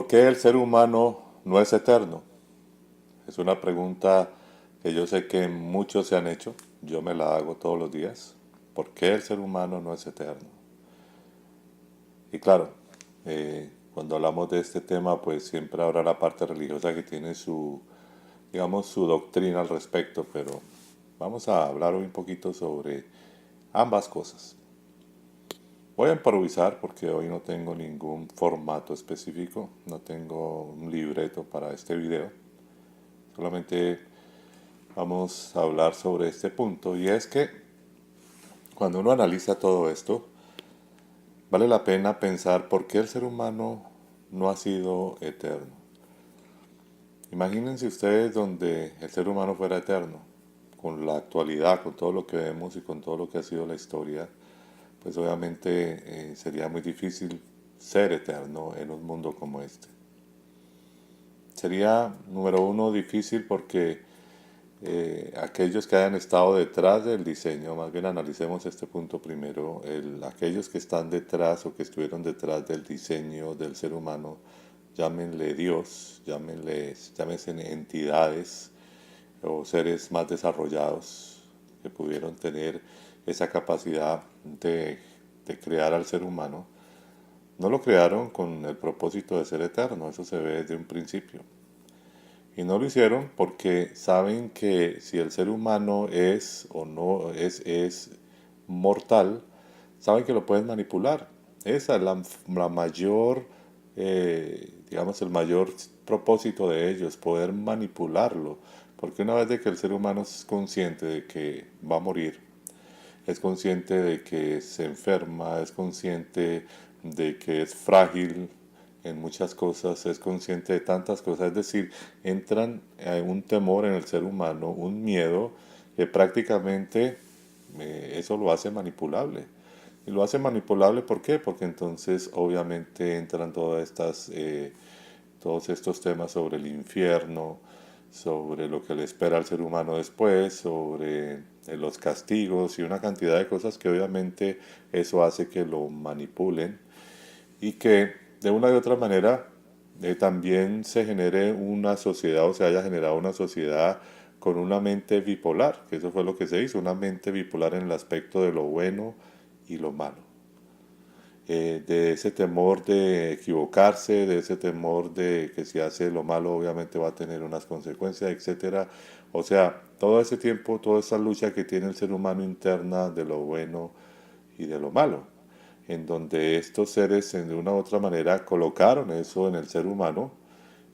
qué el ser humano no es eterno? Es una pregunta que yo sé que muchos se han hecho. Yo me la hago todos los días. ¿Por qué el ser humano no es eterno? Y claro, cuando hablamos de este tema, pues siempre habrá la parte religiosa que tiene su, digamos, su doctrina al respecto, pero vamos a hablar hoy un poquito sobre ambas cosas. Voy a improvisar porque hoy no tengo ningún formato específico, no tengo un libreto para este video. Solamente vamos a hablar sobre este punto y es que cuando uno analiza todo esto, vale la pena pensar por qué el ser humano no ha sido eterno. Imagínense ustedes donde el ser humano fuera eterno, con la actualidad, con todo lo que vemos y con todo lo que ha sido la historia, pues obviamente sería muy difícil ser eterno en un mundo como este. Sería, número uno, difícil porque aquellos que hayan estado detrás del diseño, más bien analicemos este punto primero, aquellos que están detrás o que estuvieron detrás del diseño del ser humano, llámenle Dios, llámense entidades o seres más desarrollados que pudieron tener esa capacidad de crear al ser humano, no lo crearon con el propósito de ser eterno, eso se ve desde un principio. Y no lo hicieron porque saben que si el ser humano es o no es mortal, saben que lo pueden manipular. Esa es la mayor, digamos, el mayor propósito de ellos, poder manipularlo. Porque una vez de que el ser humano es consciente de que va a morir, es consciente de que se enferma, es consciente de que es frágil en muchas cosas, es consciente de tantas cosas, es decir, entran un temor en el ser humano, un miedo que prácticamente eso lo hace manipulable. Y lo hace manipulable, ¿por qué? Porque entonces obviamente entran todos estos temas sobre el infierno, sobre lo que le espera al ser humano después, sobre los castigos y una cantidad de cosas que obviamente eso hace que lo manipulen y que de una u otra manera también se genere una sociedad o se haya generado una sociedad con una mente bipolar, que eso fue lo que se hizo, una mente bipolar en el aspecto de lo bueno y lo malo. De ese temor de equivocarse, de ese temor de que si hace lo malo obviamente va a tener unas consecuencias, etcétera. O sea, todo ese tiempo, toda esa lucha que tiene el ser humano interna de lo bueno y de lo malo, en donde estos seres de una u otra manera colocaron eso en el ser humano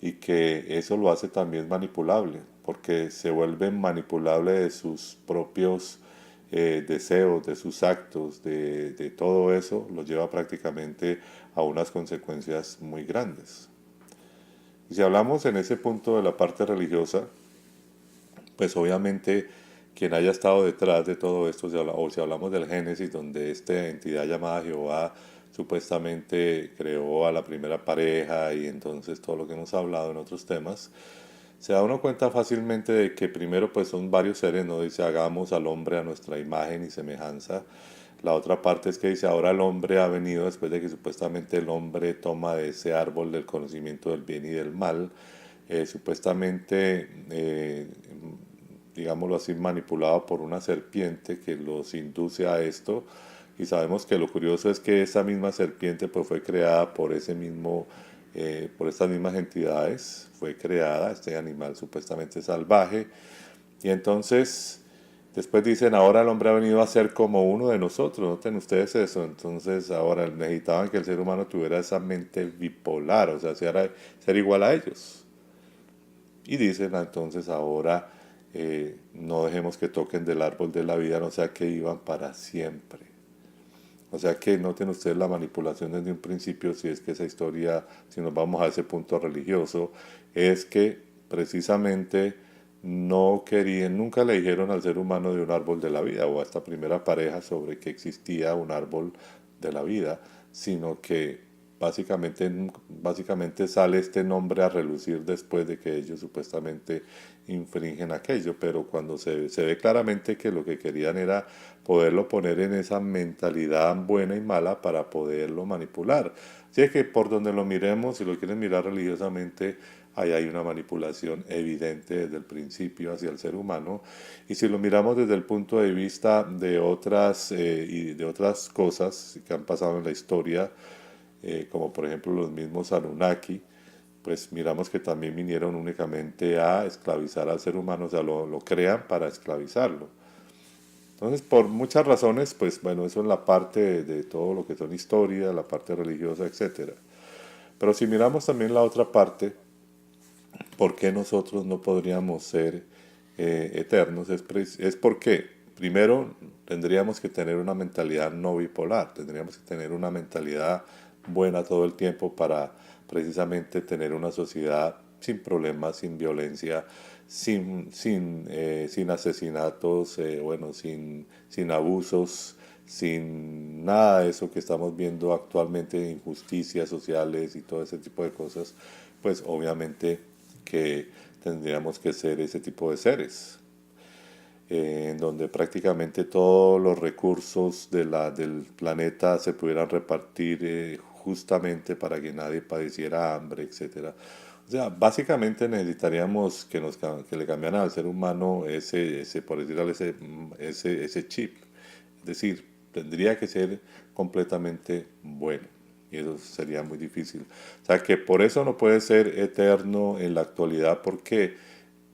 y que eso lo hace también manipulable, porque se vuelve manipulable de sus propios deseos, de sus actos, de todo eso, lo lleva prácticamente a unas consecuencias muy grandes. Y si hablamos en ese punto de la parte religiosa, pues obviamente quien haya estado detrás de todo esto, o si hablamos del Génesis, donde esta entidad llamada Jehová supuestamente creó a la primera pareja y entonces todo lo que hemos hablado en otros temas, se da uno cuenta fácilmente de que primero pues son varios seres, no dice hagamos al hombre a nuestra imagen y semejanza. La otra parte es que dice ahora el hombre ha venido después de que supuestamente el hombre toma de ese árbol del conocimiento del bien y del mal, supuestamente digámoslo así, manipulado por una serpiente que los induce a esto. Y sabemos que lo curioso es que esa misma serpiente pues fue creada por ese mismo, por estas mismas entidades, fue creada este animal supuestamente salvaje. Y entonces después dicen, ahora el hombre ha venido a ser como uno de nosotros, noten ustedes eso. Entonces ahora necesitaban que el ser humano tuviera esa mente bipolar, o sea, ser igual a ellos. Y dicen entonces ahora no dejemos que toquen del árbol de la vida, no sea que vivan para siempre. O sea que noten ustedes la manipulación desde un principio, si es que esa historia, si nos vamos a ese punto religioso, es que precisamente no querían, nunca le dijeron al ser humano de un árbol de la vida o a esta primera pareja sobre que existía un árbol de la vida, sino que básicamente sale este nombre a relucir después de que ellos supuestamente infringen aquello, pero cuando se ve claramente que lo que querían era poderlo poner en esa mentalidad buena y mala para poderlo manipular. Así que por donde lo miremos, si lo quieren mirar religiosamente, ahí hay una manipulación evidente desde el principio hacia el ser humano. Y si lo miramos desde el punto de vista y de otras cosas que han pasado en la historia, como por ejemplo los mismos Anunnaki, pues miramos que también vinieron únicamente a esclavizar al ser humano, o sea, lo crean para esclavizarlo. Entonces, por muchas razones, pues bueno, eso es la parte de todo lo que son historia, la parte religiosa, etcétera. Pero si miramos también la otra parte, ¿por qué nosotros no podríamos ser eternos? Es porque, primero, tendríamos que tener una mentalidad no bipolar, tendríamos que tener una mentalidad buena todo el tiempo para precisamente tener una sociedad sin problemas, sin violencia, sin asesinatos, sin abusos, sin nada de eso que estamos viendo actualmente, injusticias sociales y todo ese tipo de cosas, pues obviamente que tendríamos que ser ese tipo de seres, en donde prácticamente todos los recursos del planeta se pudieran repartir justamente para que nadie padeciera hambre, etcétera. O sea, básicamente necesitaríamos que le cambiaran al ser humano por decirlo, ese chip. Es decir, tendría que ser completamente bueno. Y eso sería muy difícil. O sea, que por eso no puede ser eterno en la actualidad, porque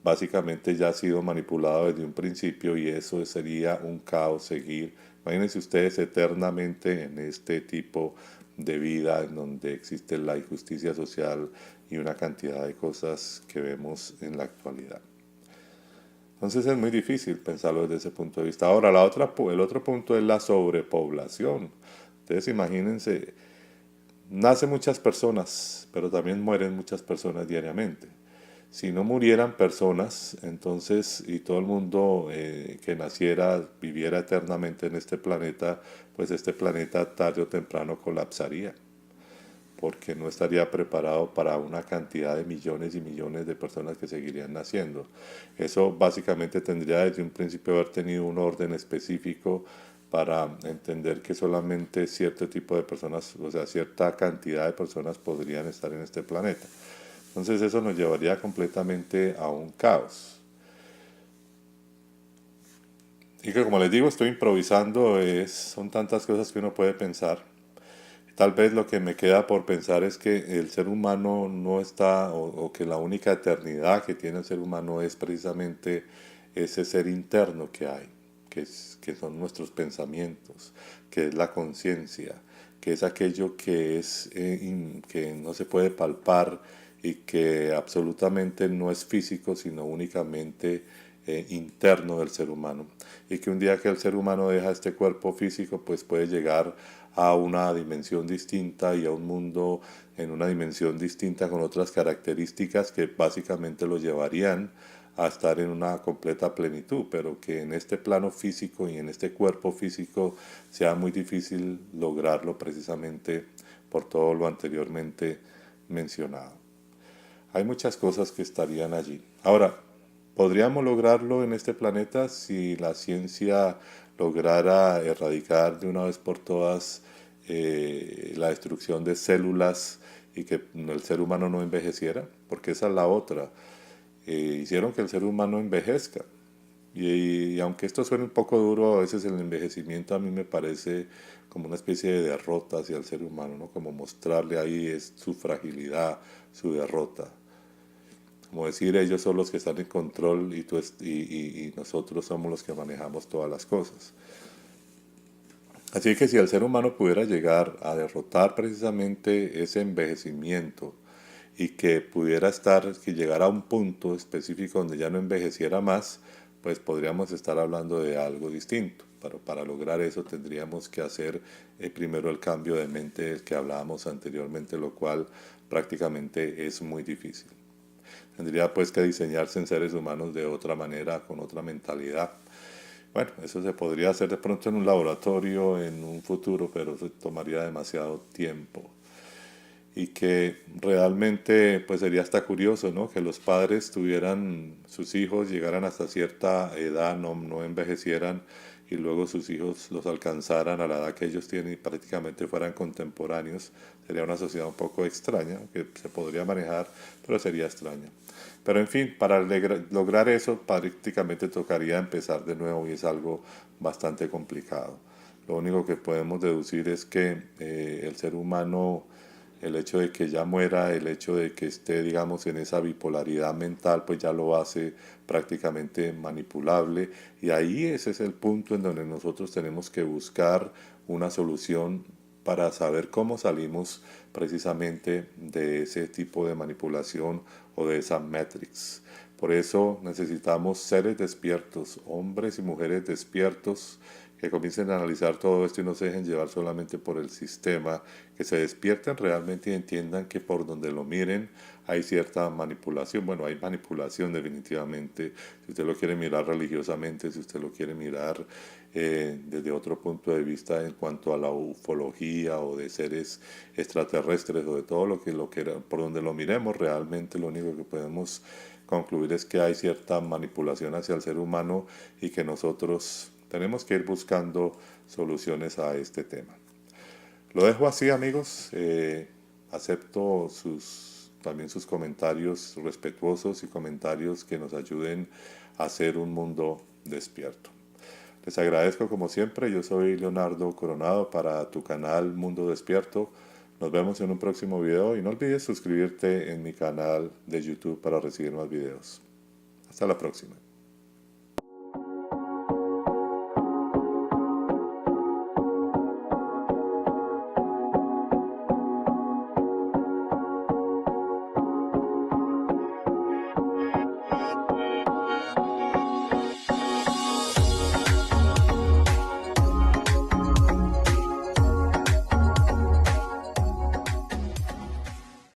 básicamente ya ha sido manipulado desde un principio y eso sería un caos seguir. Imagínense ustedes eternamente en este tipo de vida en donde existe la injusticia social y una cantidad de cosas que vemos en la actualidad. Entonces es muy difícil pensarlo desde ese punto de vista. Ahora, el otro punto es la sobrepoblación. Ustedes imagínense, nacen muchas personas, pero también mueren muchas personas diariamente. Si no murieran personas, entonces, y todo el mundo que naciera viviera eternamente en este planeta, pues este planeta tarde o temprano colapsaría, porque no estaría preparado para una cantidad de millones y millones de personas que seguirían naciendo. Eso básicamente tendría desde un principio haber tenido un orden específico para entender que solamente cierto tipo de personas, o sea, cierta cantidad de personas podrían estar en este planeta. Entonces eso nos llevaría completamente a un caos. Y que como les digo, estoy improvisando, son tantas cosas que uno puede pensar. Tal vez lo que me queda por pensar es que el ser humano no está, o que la única eternidad que tiene el ser humano es precisamente ese ser interno que hay, que son nuestros pensamientos, que es la conciencia, que es aquello que no se puede palpar y que absolutamente no es físico, sino únicamente interno del ser humano. Y que un día que el ser humano deja este cuerpo físico, pues puede llegar a una dimensión distinta y a un mundo en una dimensión distinta con otras características que básicamente lo llevarían a estar en una completa plenitud, pero que en este plano físico y en este cuerpo físico sea muy difícil lograrlo precisamente por todo lo anteriormente mencionado. Hay muchas cosas que estarían allí. Ahora, ¿podríamos lograrlo en este planeta si la ciencia lograra erradicar de una vez por todas la destrucción de células y que el ser humano no envejeciera? Porque esa es la otra. Hicieron que el ser humano envejezca. Y aunque esto suene un poco duro, a veces el envejecimiento a mí me parece como una especie de derrota hacia el ser humano, ¿no? Como mostrarle ahí es su fragilidad, su derrota. Como decir, ellos son los que están en control y nosotros somos los que manejamos todas las cosas. Así que si el ser humano pudiera llegar a derrotar precisamente ese envejecimiento y que llegara a un punto específico donde ya no envejeciera más, pues podríamos estar hablando de algo distinto. Pero para lograr eso tendríamos que hacer primero el cambio de mente del que hablábamos anteriormente, lo cual prácticamente es muy difícil. Tendría pues que diseñarse en seres humanos de otra manera, con otra mentalidad. Bueno, eso se podría hacer de pronto en un laboratorio en un futuro, pero eso tomaría demasiado tiempo. y que realmente pues sería hasta curioso, ¿no? Que los padres tuvieran sus hijos, llegaran hasta cierta edad, no envejecieran y luego sus hijos los alcanzaran a la edad que ellos tienen y prácticamente fueran contemporáneos. Sería una sociedad un poco extraña, que se podría manejar, pero sería extraña. Pero en fin, para lograr eso prácticamente tocaría empezar de nuevo y es algo bastante complicado. Lo único que podemos deducir es que el ser humano, el hecho de que ya muera, el hecho de que esté, digamos, en esa bipolaridad mental, pues ya lo hace prácticamente manipulable. Y ahí ese es el punto en donde nosotros tenemos que buscar una solución para saber cómo salimos precisamente de ese tipo de manipulación o de esa matrix. Por eso necesitamos seres despiertos, hombres y mujeres despiertos, que comiencen a analizar todo esto y no se dejen llevar solamente por el sistema, que se despierten realmente y entiendan que por donde lo miren hay cierta manipulación. Bueno, hay manipulación definitivamente, si usted lo quiere mirar religiosamente, si usted lo quiere mirar desde otro punto de vista en cuanto a la ufología o de seres extraterrestres o de todo lo que por donde lo miremos, realmente lo único que podemos concluir es que hay cierta manipulación hacia el ser humano y que nosotros tenemos que ir buscando soluciones a este tema. Lo dejo así, amigos. Acepto también sus comentarios respetuosos y comentarios que nos ayuden a hacer un mundo despierto. Les agradezco como siempre. Yo soy Leonardo Coronado para tu canal Mundo Despierto. Nos vemos en un próximo video y no olvides suscribirte en mi canal de YouTube para recibir más videos. Hasta la próxima.